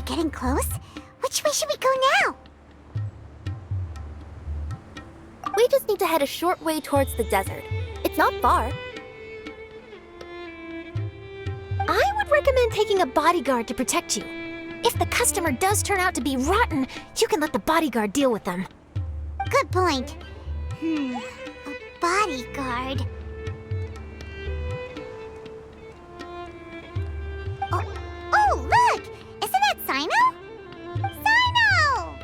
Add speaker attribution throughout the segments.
Speaker 1: getting close. Which way should we go now?
Speaker 2: We just need to head a short way towards the desert. It's not far.
Speaker 3: I would recommend taking a bodyguard to protect you. If the customer does turn out to be rotten, you can let the bodyguard deal with them.
Speaker 1: Good point. A bodyguard. Oh, look! Isn't that Cyno? Cyno!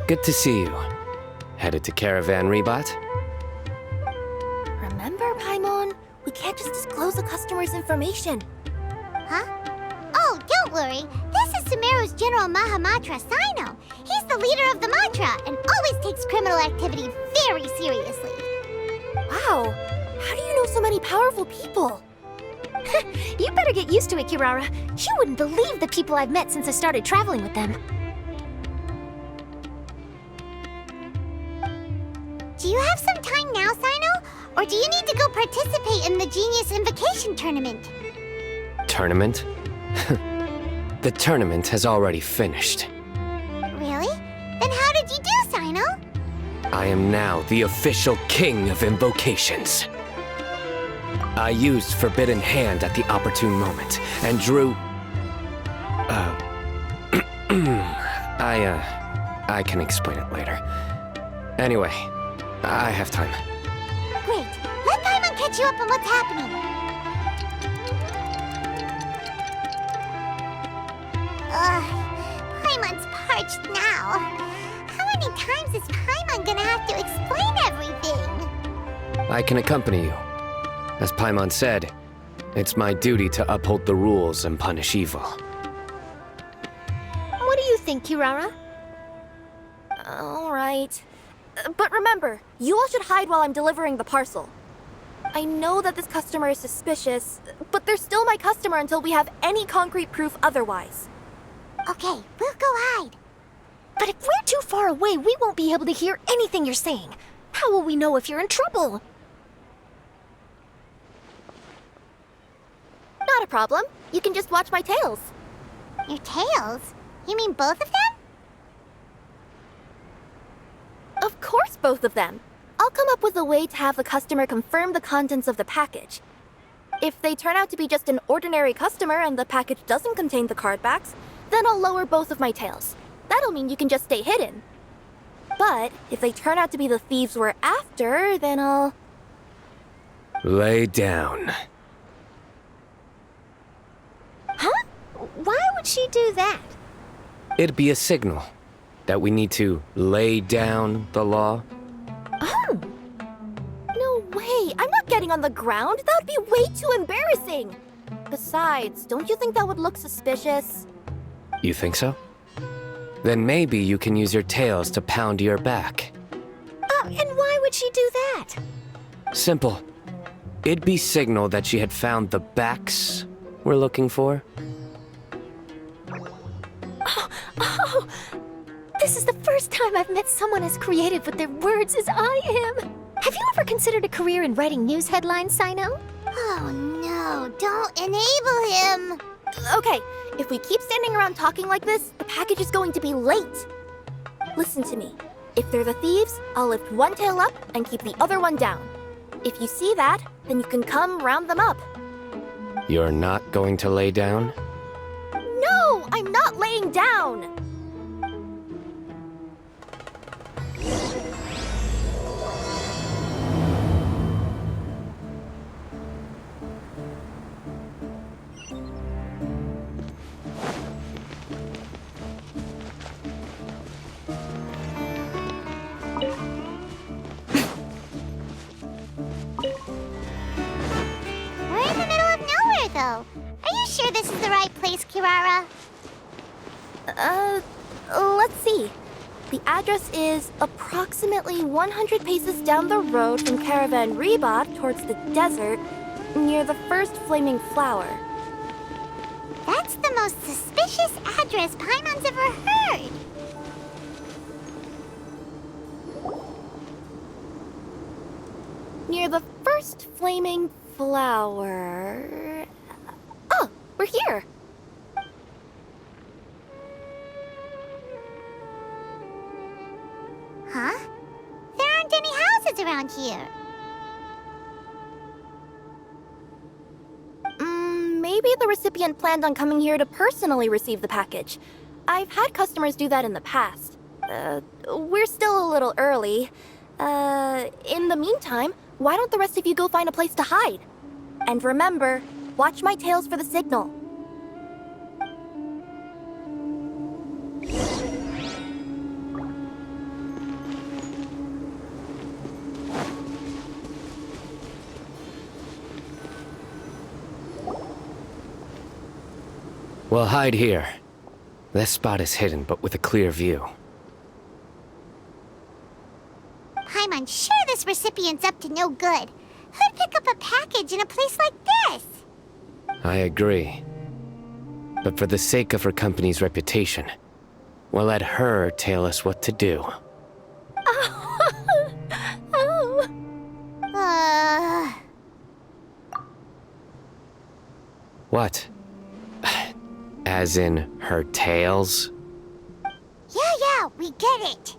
Speaker 4: Good to see you. Headed to Caravan Ribat?
Speaker 2: Remember, Paimon? We can't just disclose the customer's information.
Speaker 1: Huh? Oh, don't worry. This is Sumeru's General Mahamatra, Cyno. He's the leader of the mantra and always takes criminal activity very seriously.
Speaker 2: Wow, how do you know so many powerful people?
Speaker 3: You better get used to it, Kirara. You wouldn't believe the people I've met since I started traveling with them.
Speaker 1: Do you have some time now, Cyno? Or do you need to go participate in the Genius Invocation Tournament?
Speaker 4: Tournament? The tournament has already finished.
Speaker 1: Really? Then how did you do, Cyno?
Speaker 4: I am now the official king of Invocations. I used Forbidden Hand at the opportune moment, and drew... I can explain it later. Anyway, I have time.
Speaker 1: Great. Let Paimon catch you up on what's happening. Paimon's parched now. How many times is Paimon gonna have to explain everything?
Speaker 4: I can accompany you. As Paimon said, it's my duty to uphold the rules and punish evil.
Speaker 3: What do you think, Kirara?
Speaker 2: All right. But remember, you all should hide while I'm delivering the parcel. I know that this customer is suspicious, but they're still my customer until we have any concrete proof otherwise.
Speaker 1: Okay, we'll go hide.
Speaker 3: But if we're too far away, we won't be able to hear anything you're saying. How will we know if you're in trouble?
Speaker 2: Not a problem. You can just watch my tails.
Speaker 1: Your tails? You mean both of them?
Speaker 2: Of course, both of them. I'll come up with a way to have the customer confirm the contents of the package. If they turn out to be just an ordinary customer and the package doesn't contain the card backs, then I'll lower both of my tails. That'll mean you can just stay hidden. But if they turn out to be the thieves we're after, then I'll...
Speaker 4: Lay down.
Speaker 3: Huh? Why would she do that?
Speaker 4: It'd be a signal that we need to lay down the law.
Speaker 3: Oh!
Speaker 2: No way! I'm not getting on the ground! That would be way too embarrassing! Besides, don't you think that would look suspicious?
Speaker 4: You think so? Then maybe you can use your tails to pound your back.
Speaker 3: And why would she do that?
Speaker 4: Simple. It'd be signal that she had found the backs we're looking for.
Speaker 3: Oh! This is the first time I've met someone as creative with their words as I am. Have you ever considered a career in writing news headlines, Cyno?
Speaker 1: Oh no, don't enable him!
Speaker 2: Okay, if we keep standing around talking like this, the package is going to be late. Listen to me. If they're the thieves, I'll lift one tail up and keep the other one down. If you see that, then you can come round them up.
Speaker 4: You're not going to lay down?
Speaker 2: No, I'm not laying down!
Speaker 1: We're in the middle of nowhere, though. Are you sure this is the right place, Kirara?
Speaker 2: Let's see. The address is approximately 100 paces down the road from Caravan Ribat towards the desert, near the first flaming flower.
Speaker 1: That's the most suspicious address Paimon's ever heard.
Speaker 2: Near the first first flaming flower... Oh, we're here!
Speaker 1: Huh? There aren't any houses around here.
Speaker 2: Maybe the recipient planned on coming here to personally receive the package. I've had customers do that in the past. We're still a little early. In the meantime, why don't the rest of you go find a place to hide? And remember, watch my tails for the signal.
Speaker 4: We'll hide here. This spot is hidden, but with a clear view.
Speaker 1: I'm unsure this recipient's up to no good. Who'd pick up a package in a place like this?
Speaker 4: I agree. But for the sake of her company's reputation, we'll let her tell us what to do.
Speaker 3: Oh.
Speaker 4: What? As in her tails?
Speaker 1: Yeah, we get it.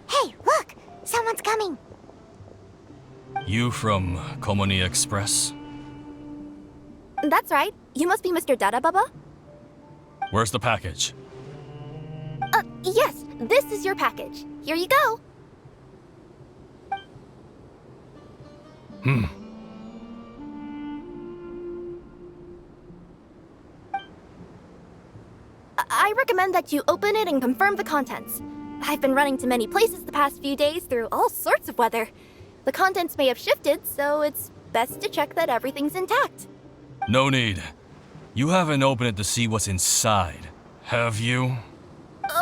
Speaker 1: Hey, look! Someone's coming.
Speaker 5: You from Culminate Express?
Speaker 2: That's right. You must be Mr. Dada Baba?
Speaker 5: Where's the package?
Speaker 2: Yes, this is your package. Here you go. I recommend that you open it and confirm the contents. I've been running to many places the past few days through all sorts of weather. The contents may have shifted, so it's best to check that everything's intact.
Speaker 5: No need. You haven't opened it to see what's inside, have you?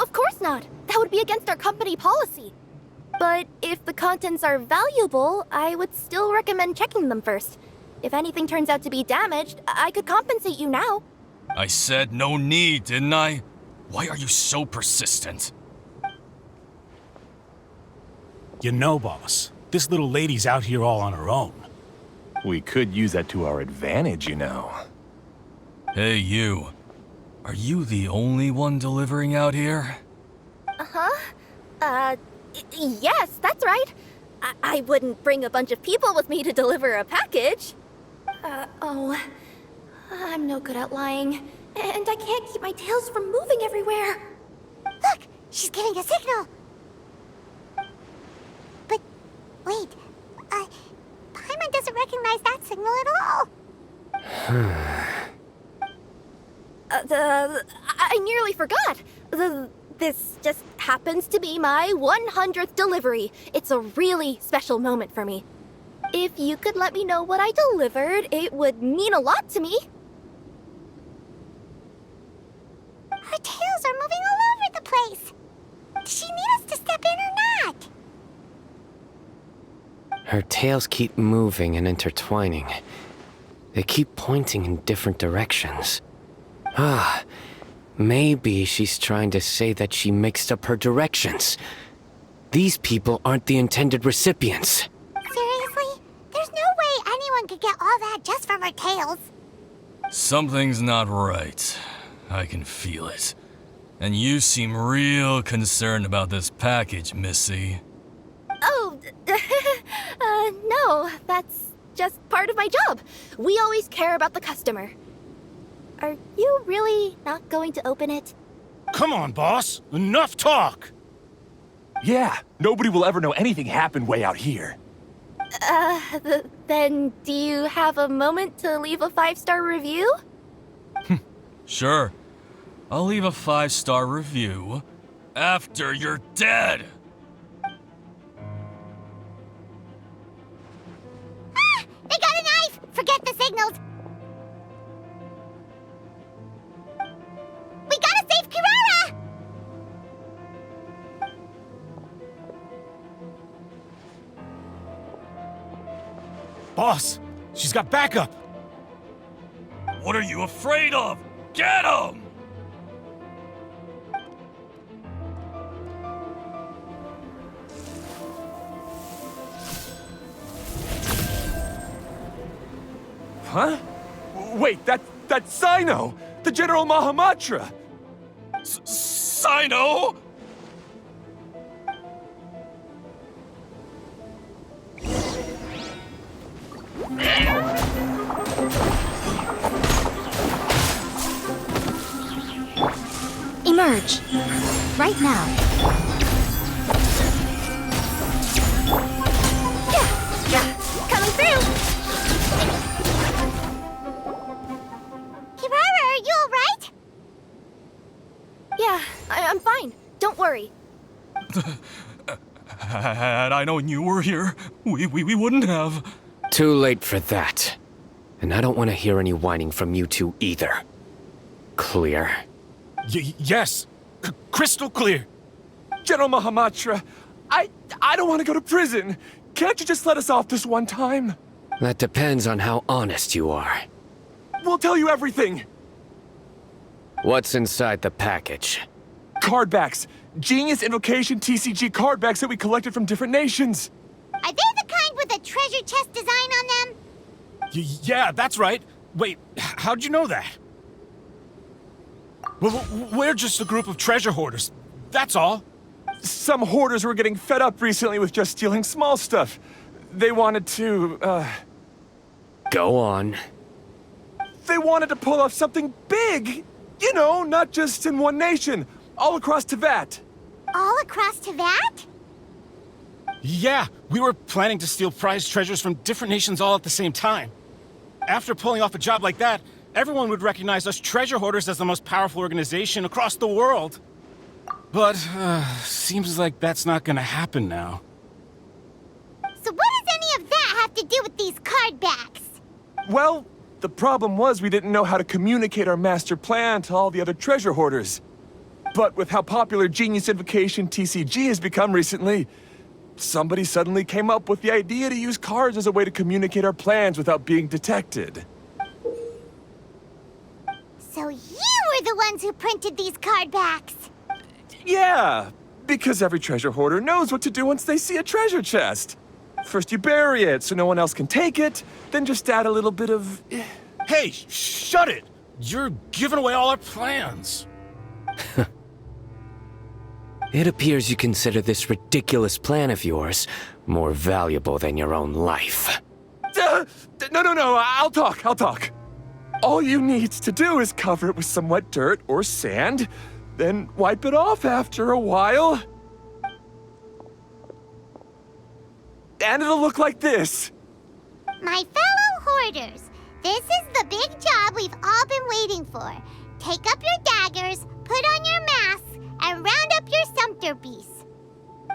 Speaker 2: Of course not. That would be against our company policy. But if the contents are valuable, I would still recommend checking them first. If anything turns out to be damaged, I could compensate you now.
Speaker 5: I said no need, didn't I? Why are you so persistent?
Speaker 6: You know, boss, this little lady's out here all on her own.
Speaker 7: We could use that to our advantage, you know.
Speaker 5: Hey, you. Are you the only one delivering out here?
Speaker 2: Yes, that's right. I wouldn't bring a bunch of people with me to deliver a package. I'm no good at lying. And I can't keep my tails from moving everywhere.
Speaker 1: Look! She's giving a signal! But, wait. Paimon doesn't recognize that signal at all!
Speaker 2: I nearly forgot. This just happens to be my 100th delivery. It's a really special moment for me. If you could let me know what I delivered, it would mean a lot to me.
Speaker 1: Her tails are moving all over the place! Does she need us to step in or not?
Speaker 4: Her tails keep moving and intertwining. They keep pointing in different directions. Maybe she's trying to say that she mixed up her directions. These people aren't the intended recipients.
Speaker 1: Seriously? There's no way anyone could get all that just from her tails.
Speaker 5: Something's not right. I can feel it. And you seem real concerned about this package, Missy.
Speaker 2: Oh, no, that's just part of my job. We always care about the customer. Are you really not going to open it?
Speaker 6: Come on, boss. Enough talk!
Speaker 7: Yeah, nobody will ever know anything happened way out here.
Speaker 2: Then do you have a moment to leave a 5-star review?
Speaker 5: Sure. I'll leave a 5-star review after you're dead.
Speaker 1: They got a knife! Forget the signals! We gotta save Kirara!
Speaker 6: Boss, she's got backup!
Speaker 5: What are you afraid of? Get him!
Speaker 7: Huh? Wait, that's Cyno, the General Mahamatra.
Speaker 5: Cyno?
Speaker 3: Emerge. Right now.
Speaker 2: Yeah, coming through.
Speaker 1: Kirara, are you alright?
Speaker 2: Yeah, I'm fine. Don't worry.
Speaker 5: Had I known you were here, we wouldn't have.
Speaker 4: Too late for that. And I don't want to hear any whining from you two either. Clear?
Speaker 6: Yes. Crystal clear.
Speaker 7: General Mahamatra, I don't want to go to prison. Can't you just let us off this one time?
Speaker 4: That depends on how honest you are.
Speaker 7: We'll tell you everything.
Speaker 4: What's inside the package?
Speaker 7: Card backs. Genius Invocation TCG card backs that we collected from different nations.
Speaker 1: Are they the kind with a treasure chest design on them?
Speaker 6: Yeah, that's right. Wait, how'd you know that? Well, we're just a group of treasure hoarders. That's all.
Speaker 7: Some hoarders were getting fed up recently with just stealing small stuff. They wanted to,
Speaker 4: Go on.
Speaker 7: They wanted to pull off something big. You know, not just in one nation. All across Teyvat.
Speaker 1: All across Teyvat?
Speaker 6: Yeah, we were planning to steal prized treasures from different nations all at the same time. After pulling off a job like that, everyone would recognize us treasure hoarders as the most powerful organization across the world. But, seems like that's not gonna happen now.
Speaker 1: So what does any of that have to do with these card backs?
Speaker 7: Well, the problem was we didn't know how to communicate our master plan to all the other treasure hoarders. But with how popular Genius Invocation TCG has become recently, somebody suddenly came up with the idea to use cards as a way to communicate our plans without being detected.
Speaker 1: So you were the ones who printed these card backs?
Speaker 7: Yeah, because every treasure hoarder knows what to do once they see a treasure chest. First you bury it so no one else can take it, then just add a little bit of...
Speaker 6: Hey, shut it! You're giving away all our plans.
Speaker 4: It appears you consider this ridiculous plan of yours more valuable than your own life.
Speaker 7: No, I'll talk. All you need to do is cover it with some wet dirt or sand, then wipe it off after a while. And it'll look like this.
Speaker 1: My fellow hoarders, this is the big job we've all been waiting for. Take up your daggers, put on your masks, and round up your sumpter beasts.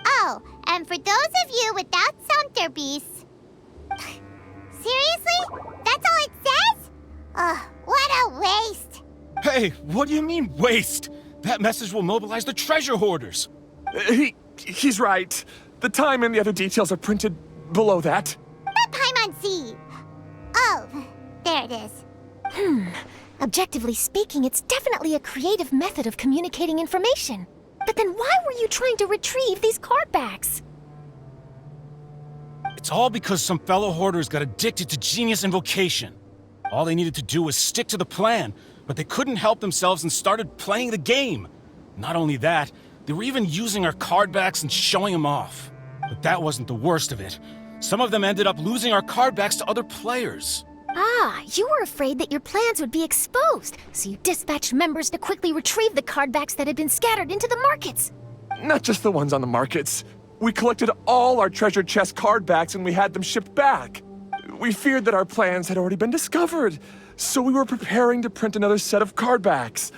Speaker 1: Oh, and for those of you without sumpter beasts... Seriously? That's all it says? Ugh, what a waste.
Speaker 6: Hey, what do you mean, waste? That message will mobilize the treasure hoarders.
Speaker 7: He's right. The time and the other details are printed below that.
Speaker 1: Not Paimon. Oh, there it is.
Speaker 3: Objectively speaking, it's definitely a creative method of communicating information. But then why were you trying to retrieve these card backs?
Speaker 6: It's all because some fellow hoarders got addicted to Genius Invocation. All they needed to do was stick to the plan, but they couldn't help themselves and started playing the game. Not only that, they were even using our card backs and showing them off. But that wasn't the worst of it. Some of them ended up losing our card backs to other players.
Speaker 3: Ah, you were afraid that your plans would be exposed, so you dispatched members to quickly retrieve the card backs that had been scattered into the markets.
Speaker 7: Not just the ones on the markets. We collected all our treasure chest card backs and we had them shipped back. We feared that our plans had already been discovered, so we were preparing to print another set of card backs.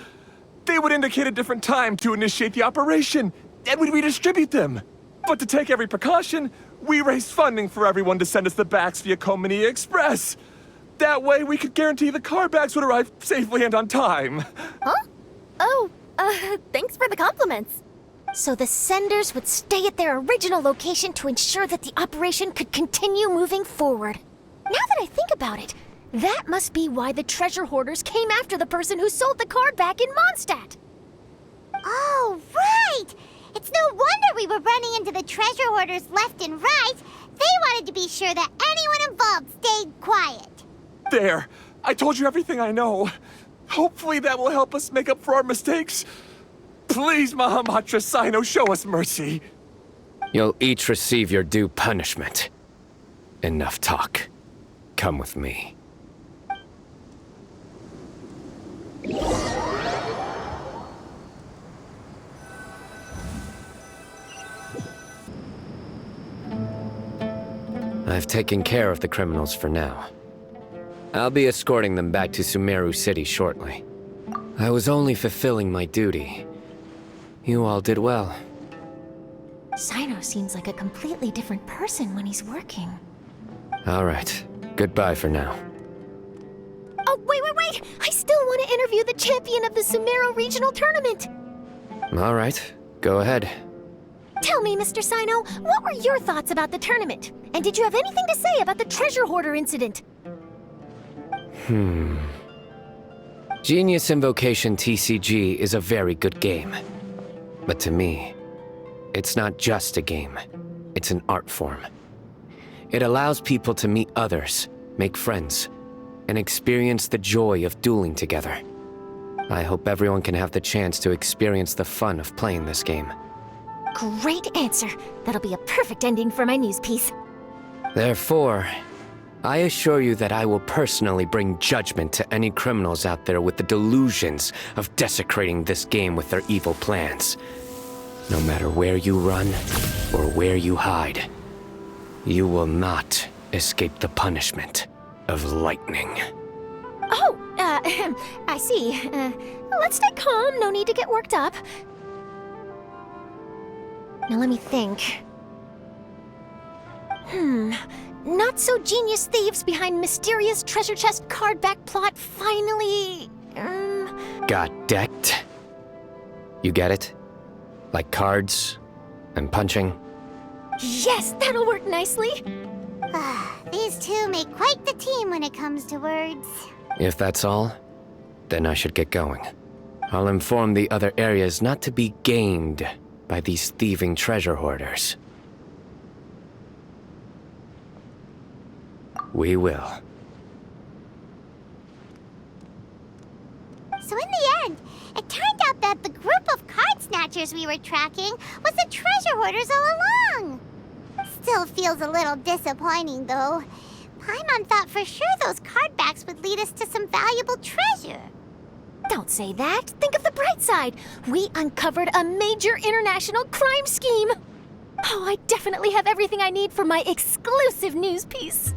Speaker 7: They would indicate a different time to initiate the operation, and we'd redistribute them. But to take every precaution, we raised funding for everyone to send us the backs via Culminate Express. That way, we could guarantee the card backs would arrive safely and on time.
Speaker 2: Huh? Oh, thanks for the compliments.
Speaker 3: So the senders would stay at their original location to ensure that the operation could continue moving forward. Now that I think about it, that must be why the treasure hoarders came after the person who sold the card back in Mondstadt.
Speaker 1: Oh, right! It's no wonder we were running into the treasure hoarders left and right. They wanted to be sure that anyone involved stayed quiet.
Speaker 7: There! I told you everything I know. Hopefully that will help us make up for our mistakes. Please, Mahamatra Cyno, show us mercy.
Speaker 4: You'll each receive your due punishment. Enough talk. Come with me. I've taken care of the criminals for now. I'll be escorting them back to Sumeru City shortly. I was only fulfilling my duty. You all did well.
Speaker 3: Cyno seems like a completely different person when he's working.
Speaker 4: All right. Goodbye for now.
Speaker 3: Oh, wait! I still want to interview the champion of the Sumeru Regional Tournament!
Speaker 4: All right. Go ahead.
Speaker 3: Tell me, Mr. Cyno, what were your thoughts about the tournament? And did you have anything to say about the Treasure Hoarder incident?
Speaker 4: Genius Invocation TCG is a very good game. But to me, it's not just a game. It's an art form. It allows people to meet others, make friends, and experience the joy of dueling together. I hope everyone can have the chance to experience the fun of playing this game.
Speaker 3: Great answer. That'll be a perfect ending for my news piece.
Speaker 4: Therefore, I assure you that I will personally bring judgment to any criminals out there with the delusions of desecrating this game with their evil plans. No matter where you run or where you hide, you will not escape the punishment of lightning.
Speaker 3: Oh, I see. Let's stay calm. No need to get worked up. Now let me think. Not so genius thieves behind mysterious treasure chest card back plot finally...
Speaker 4: Got decked? You get it? Like cards and punching?
Speaker 3: Yes, that'll work nicely.
Speaker 1: These two make quite the team when it comes to words.
Speaker 4: If that's all, then I should get going. I'll inform the other areas not to be gamed by these thieving treasure hoarders. We will.
Speaker 1: So in the end, it turned out that the group of card snatchers we were tracking was the treasure hoarders all along. Still feels a little disappointing, though. Paimon thought for sure those card backs would lead us to some valuable treasure.
Speaker 3: Don't say that. Think of the bright side. We uncovered a major international crime scheme. Oh, I definitely have everything I need for my exclusive news piece.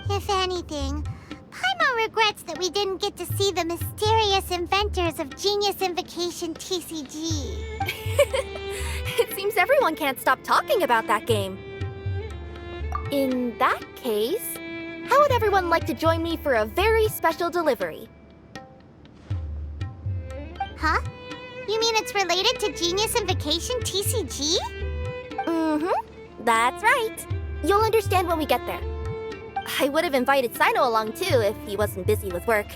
Speaker 1: If anything, Paimon regrets that we didn't get to see the mysterious inventors of Genius Invocation TCG.
Speaker 2: It seems everyone can't stop talking about that game. In that case, how would everyone like to join me for a very special delivery?
Speaker 1: Huh? You mean it's related to Genius Invocation TCG?
Speaker 2: That's right. You'll understand when we get there. I would have invited Cyno along too if he wasn't busy with work.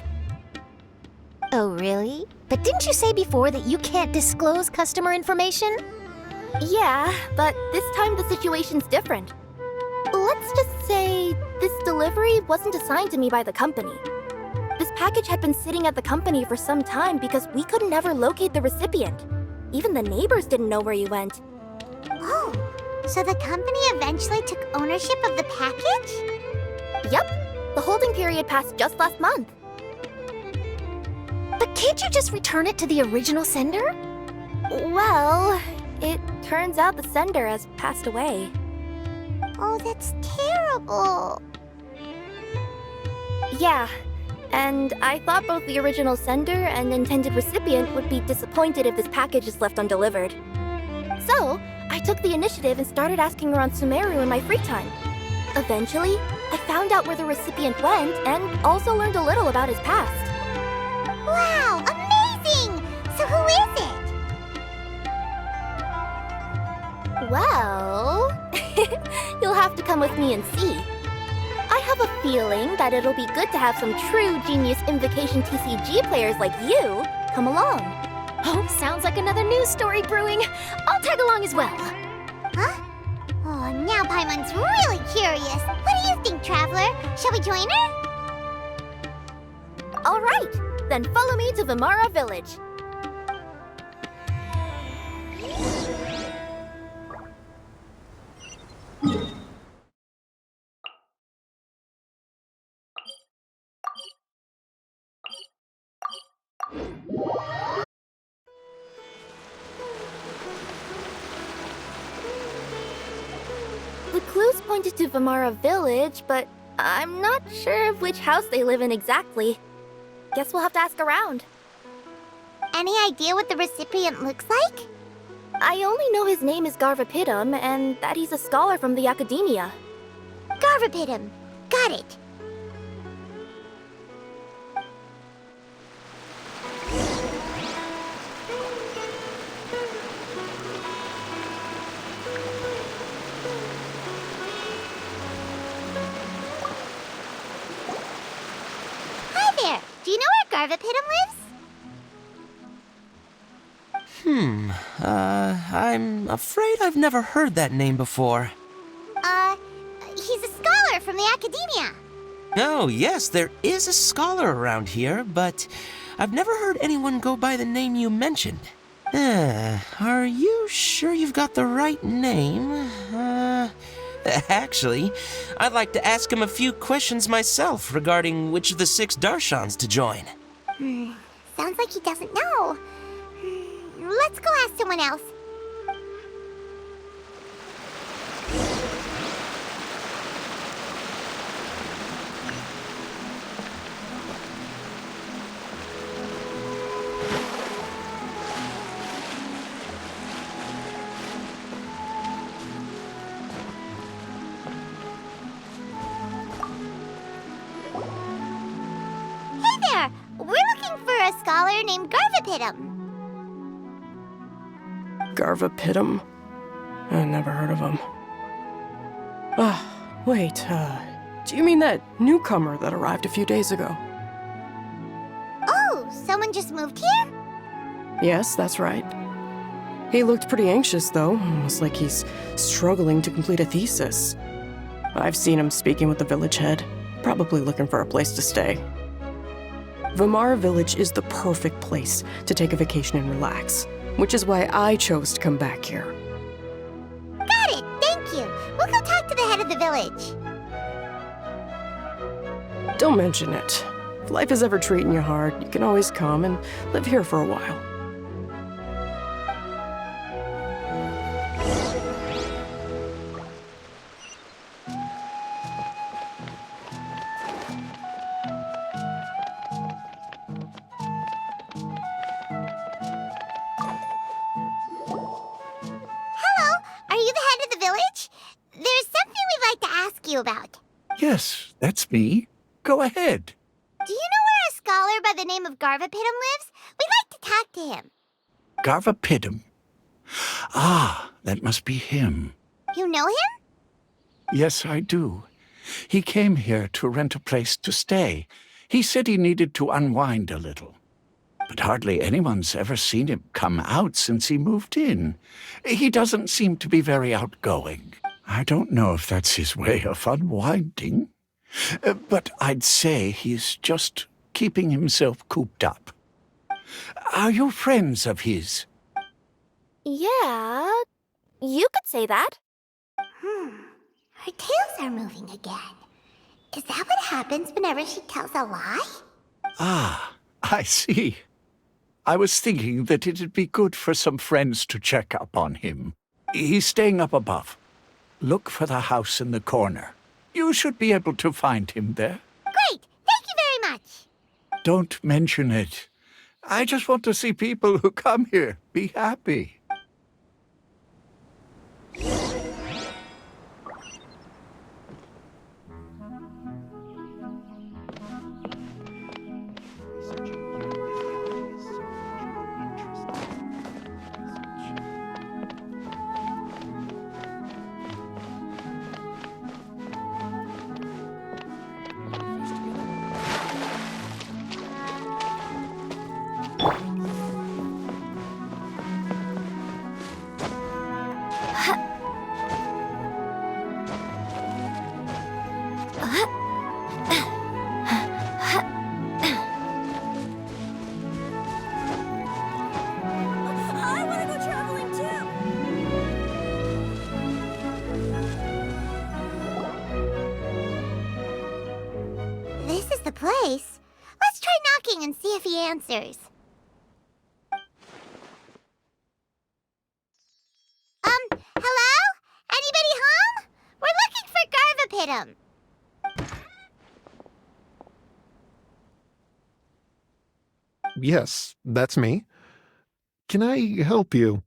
Speaker 3: Oh, really? But didn't you say before that you can't disclose customer information?
Speaker 2: Yeah, but this time the situation's different. Let's just say this delivery wasn't assigned to me by the company. This package had been sitting at the company for some time because we could never locate the recipient. Even the neighbors didn't know where he went.
Speaker 1: Oh, so the company eventually took ownership of the package?
Speaker 2: Yep, the holding period passed just last month.
Speaker 3: But can't you just return it to the original sender?
Speaker 2: Well, it turns out the sender has passed away.
Speaker 1: Oh, that's terrible.
Speaker 2: Yeah, and I thought both the original sender and intended recipient would be disappointed if this package is left undelivered. So, I took the initiative and started asking around Sumeru in my free time. Eventually, I found out where the recipient went and also learned a little about his past.
Speaker 1: Wow, amazing! So who is it?
Speaker 2: Well, you'll have to come with me and see. I have a feeling that it'll be good to have some true Genius Invocation TCG players like you come along.
Speaker 3: Oh, sounds like another news story brewing. I'll tag along as well.
Speaker 1: Huh? Oh, now Paimon's really curious. What do you think, Traveler? Shall we join her?
Speaker 2: All right, then follow me to Vimara Village. The clues pointed to Vimara Village, but I'm not sure of which house they live in exactly. Guess we'll have to ask around.
Speaker 1: Any idea what the recipient looks like?
Speaker 2: I only know his name is Garvapidum and that he's a scholar from the Academia.
Speaker 1: Garvapidum. Got it. Hi there. Do you know where Garvapidum lives?
Speaker 8: I'm afraid I've never heard that name before.
Speaker 1: He's a scholar from the Academia.
Speaker 8: Oh, yes, there is a scholar around here, but I've never heard anyone go by the name you mentioned. Are you sure you've got the right name? Actually, I'd like to ask him a few questions myself regarding which of the 6 Darshans to join.
Speaker 1: Sounds like he doesn't know. Let's go ask someone else. Hey there! We're looking for a scholar named Garvapidum.
Speaker 9: Garvapidum? I never heard of him. Wait, do you mean that newcomer that arrived a few days ago?
Speaker 1: Oh, someone just moved here?
Speaker 9: Yes, that's right. He looked pretty anxious, though, almost like he's struggling to complete a thesis. I've seen him speaking with the village head, probably looking for a place to stay. Vimara Village is the perfect place to take a vacation and relax, which is why I chose to come back here.
Speaker 1: Got it, thank you. We'll go talk to the head of the village.
Speaker 9: Don't mention it. If life is ever treating you hard, you can always come and live here for a while.
Speaker 1: Hello, are you the head of the village? There's something we'd like to ask you about.
Speaker 10: Yes, that's me. Go ahead.
Speaker 1: Do you know where a scholar by the name of Garvapidum lives? We'd like to talk to him.
Speaker 10: Garvapidum. Ah, that must be him.
Speaker 1: You know him?
Speaker 10: Yes, I do. He came here to rent a place to stay. He said he needed to unwind a little. But hardly anyone's ever seen him come out since he moved in. He doesn't seem to be very outgoing. I don't know if that's his way of unwinding. But I'd say he's just keeping himself cooped up. Are you friends of his?
Speaker 2: Yeah, you could say that.
Speaker 1: Her tails are moving again. Is that what happens whenever she tells a lie?
Speaker 10: Ah, I see. I was thinking that it'd be good for some friends to check up on him. He's staying up above. Look for the house in the corner. You should be able to find him there.
Speaker 1: Great, thank you very much.
Speaker 10: Don't mention it. I just want to see people who come here be happy.
Speaker 1: the place. Let's try knocking and see if he answers. Hello? Anybody home? We're looking for Garvapitum.
Speaker 11: Yes, that's me. Can I help you?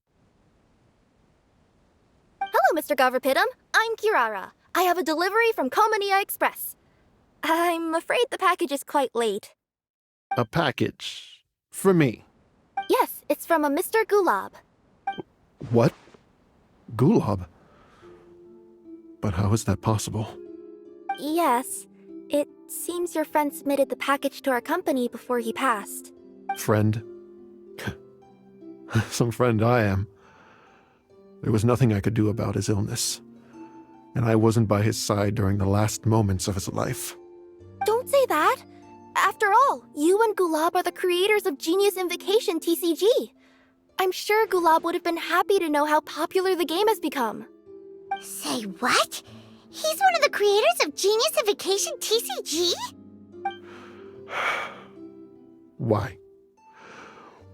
Speaker 2: Hello, Mr. Garvapitum. I'm Kirara. I have a delivery from Culminate Express. I'm afraid the package is quite late.
Speaker 11: A package. For me.
Speaker 2: Yes, it's from a Mr. Gulab.
Speaker 11: What? Gulab? But how is that possible?
Speaker 2: Yes, it seems your friend submitted the package to our company before he passed.
Speaker 11: Friend? Some friend I am. There was nothing I could do about his illness, and I wasn't by his side during the last moments of his life.
Speaker 2: Don't say that! After all, you and Gulab are the creators of Genius Invocation TCG. I'm sure Gulab would have been happy to know how popular the game has become.
Speaker 1: Say what? He's one of the creators of Genius Invocation TCG?
Speaker 11: Why?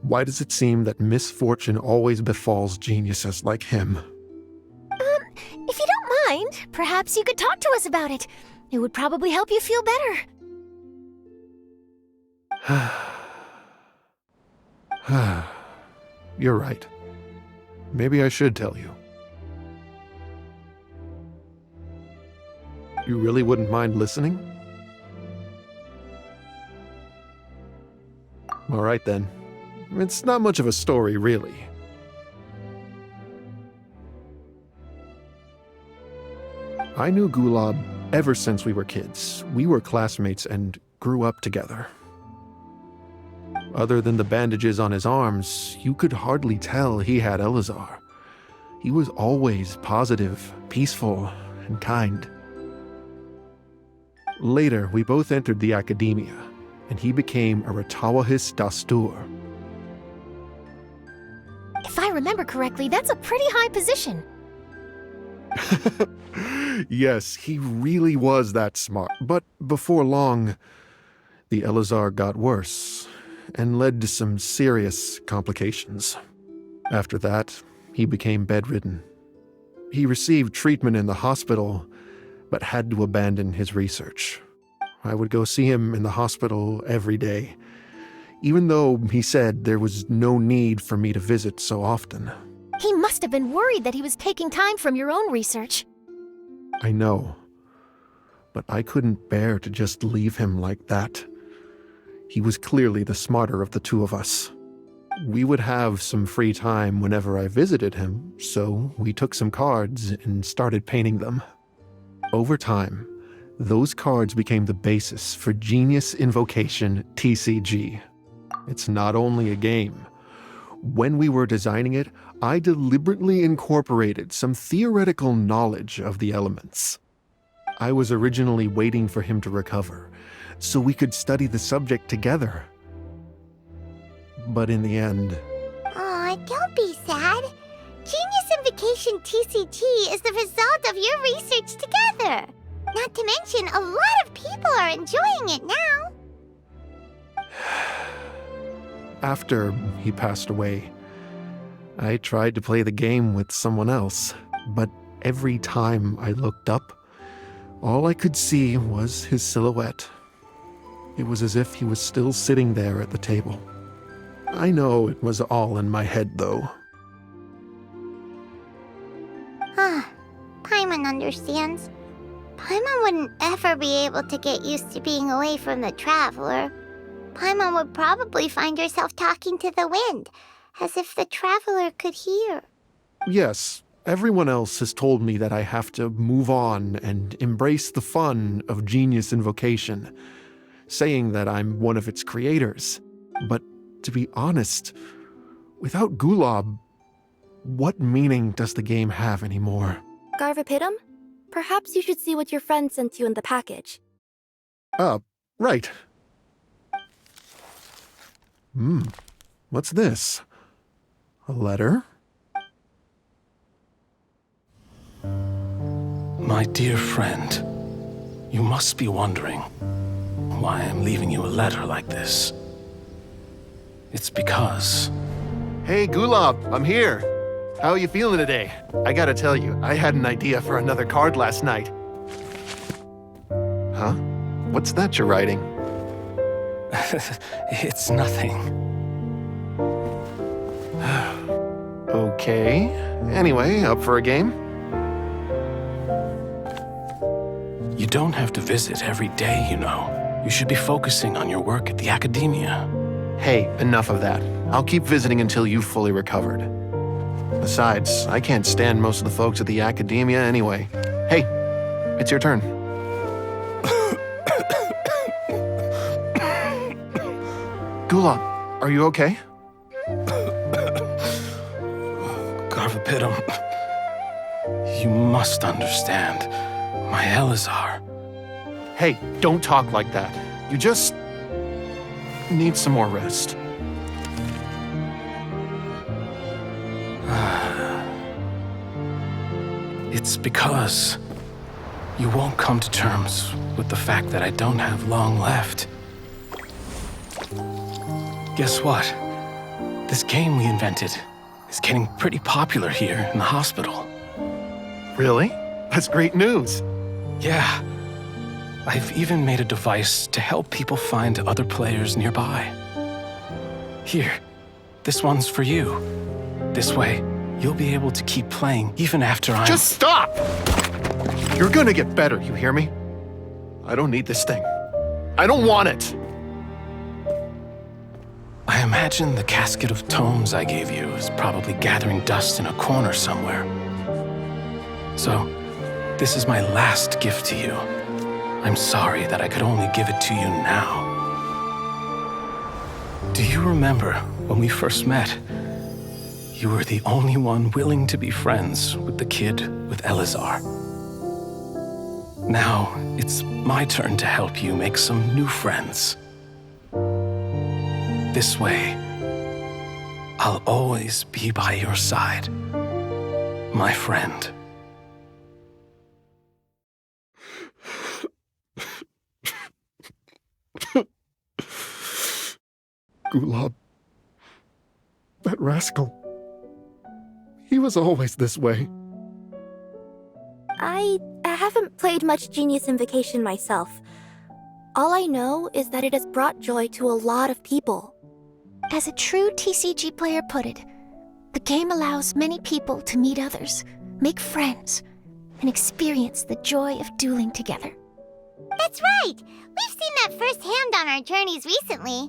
Speaker 11: Why does it seem that misfortune always befalls geniuses like him?
Speaker 3: If you don't mind, perhaps you could talk to us about it. It would probably help you feel better.
Speaker 11: You're right. Maybe I should tell you. You really wouldn't mind listening? All right then. It's not much of a story, really. I knew Gulab ever since we were kids. We were classmates and grew up together. Other than the bandages on his arms, you could hardly tell he had Elazar. He was always positive, peaceful, and kind. Later, we both entered the academia, and he became a Ratawahis Dastur.
Speaker 3: If I remember correctly, that's a pretty high position.
Speaker 11: Yes, he really was that smart. But before long, the Elazar got worse and led to some serious complications. After that, he became bedridden. He received treatment in the hospital, but had to abandon his research. I would go see him in the hospital every day, even though he said there was no need for me to visit so often.
Speaker 3: He must have been worried that he was taking time from your own research.
Speaker 11: I know, but I couldn't bear to just leave him like that. He was clearly the smarter of the two of us. We would have some free time whenever I visited him, so we took some cards and started painting them. Over time, those cards became the basis for Genius Invocation TCG. It's not only a game. When we were designing it, I deliberately incorporated some theoretical knowledge of the elements. I was originally waiting for him to recover, so we could study the subject together. But in the end...
Speaker 1: Aw, don't be sad. Genius Invocation TCG is the result of your research together. Not to mention, a lot of people are enjoying it now.
Speaker 11: After he passed away, I tried to play the game with someone else, but every time I looked up, all I could see was his silhouette. It was as if he was still sitting there at the table. I know it was all in my head, though.
Speaker 1: Paimon understands. Paimon wouldn't ever be able to get used to being away from the Traveler. Paimon would probably find herself talking to the wind, as if the Traveler could hear.
Speaker 11: Yes, everyone else has told me that I have to move on and embrace the fun of Genius Invocation, saying that I'm one of its creators. But to be honest, without Gulab, what meaning does the game have anymore?
Speaker 2: Garvapitum? Perhaps you should see what your friend sent you in the package.
Speaker 11: Right. What's this? A letter?
Speaker 6: My dear friend, you must be wondering, why I'm leaving you a letter like this. It's because...
Speaker 11: Hey, Gulab, I'm here. How are you feeling today? I gotta tell you, I had an idea for another card last night. Huh? What's that you're writing?
Speaker 6: It's nothing.
Speaker 11: Okay. Anyway, up for a game?
Speaker 6: You don't have to visit every day, you know. You should be focusing on your work at the academia.
Speaker 11: Hey, enough of that. I'll keep visiting until you've fully recovered. Besides, I can't stand most of the folks at the academia anyway. Hey, it's your turn. Gulab, are you okay?
Speaker 6: Garvapitum, you must understand. My Elazar.
Speaker 11: Hey, don't talk like that. You just need some more rest.
Speaker 6: It's because you won't come to terms with the fact that I don't have long left. Guess what? This game we invented is getting pretty popular here in the hospital.
Speaker 11: Really? That's great news.
Speaker 6: Yeah. I've even made a device to help people find other players nearby. Here, this one's for you. This way, you'll be able to keep playing even after I'm...
Speaker 11: Just stop! You're gonna get better, you hear me? I don't need this thing. I don't want it!
Speaker 6: I imagine the casket of tomes I gave you is probably gathering dust in a corner somewhere. So, this is my last gift to you. I'm sorry that I could only give it to you now. Do you remember when we first met? You were the only one willing to be friends with the kid with Elazar. Now, it's my turn to help you make some new friends. This way, I'll always be by your side, my friend.
Speaker 11: Gulab. That rascal. He was always this way.
Speaker 2: I haven't played much Genius Invocation myself. All I know is that it has brought joy to a lot of people.
Speaker 3: As a true TCG player put it, the game allows many people to meet others, make friends, and experience the joy of dueling together.
Speaker 1: That's right! We've seen that firsthand on our journeys recently.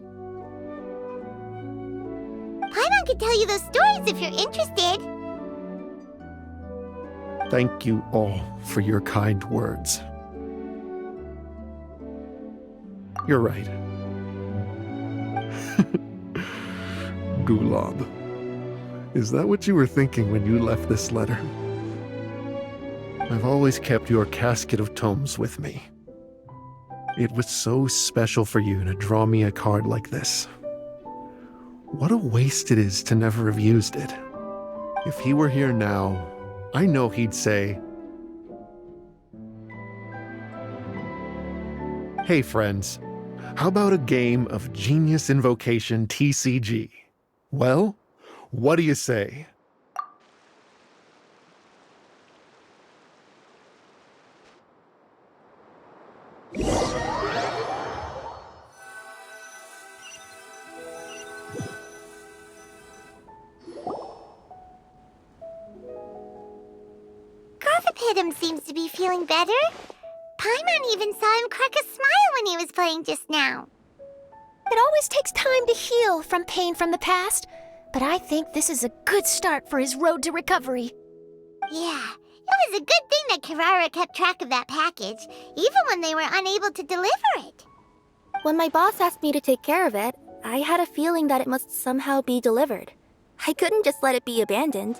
Speaker 1: Paimon could tell you those stories if you're interested.
Speaker 11: Thank you all for your kind words. You're right. Gulab. Is that what you were thinking when you left this letter? I've always kept your casket of tomes with me. It was so special for you to draw me a card like this. What a waste it is to never have used it. If he were here now, I know he'd say, "Hey friends, how about a game of Genius Invocation TCG? Well, what do you say?"
Speaker 1: Garvapitum seems to be feeling better. Paimon even saw him crack a smile when he was playing just now.
Speaker 3: It always takes time to heal from pain from the past, but I think this is a good start for his road to recovery.
Speaker 1: Yeah, it was a good thing that Kirara kept track of that package, even when they were unable to deliver it.
Speaker 2: When my boss asked me to take care of it, I had a feeling that it must somehow be delivered. I couldn't just let it be abandoned.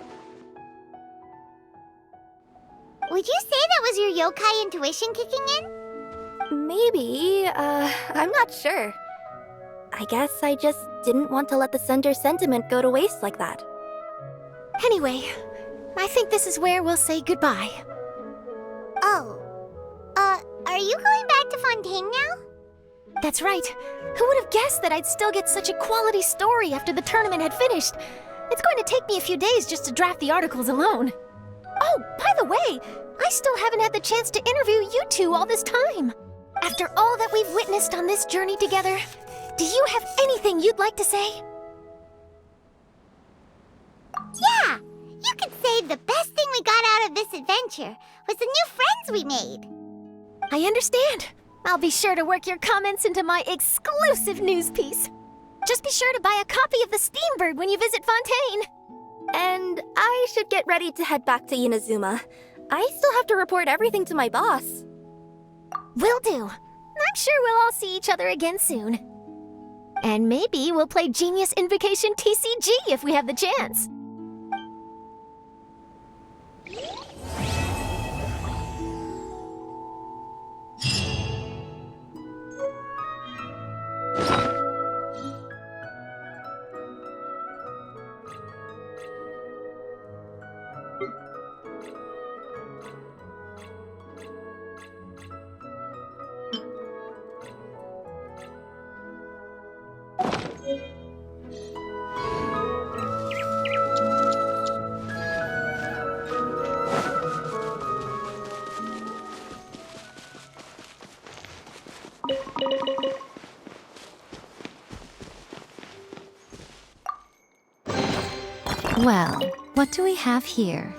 Speaker 1: Would you say that was your yokai intuition kicking in?
Speaker 2: Maybe, I'm not sure. I guess I just didn't want to let the sender's sentiment go to waste like that.
Speaker 3: Anyway, I think this is where we'll say goodbye.
Speaker 1: Oh. Are you going back to Fontaine now?
Speaker 3: That's right. Who would have guessed that I'd still get such a quality story after the tournament had finished? It's going to take me a few days just to draft the articles alone. Oh, by the way, I still haven't had the chance to interview you two all this time. After all that we've witnessed on this journey together, do you have anything you'd like to say?
Speaker 1: Yeah! You could say the best thing we got out of this adventure was the new friends we made.
Speaker 3: I understand. I'll be sure to work your comments into my exclusive news piece. Just be sure to buy a copy of the Steambird when you visit Fontaine.
Speaker 2: And I should get ready to head back to Inazuma. I still have to report everything to my boss.
Speaker 3: Will do. I'm sure we'll all see each other again soon. And maybe we'll play Genius Invocation TCG if we have the chance.
Speaker 12: Well, what do we have here?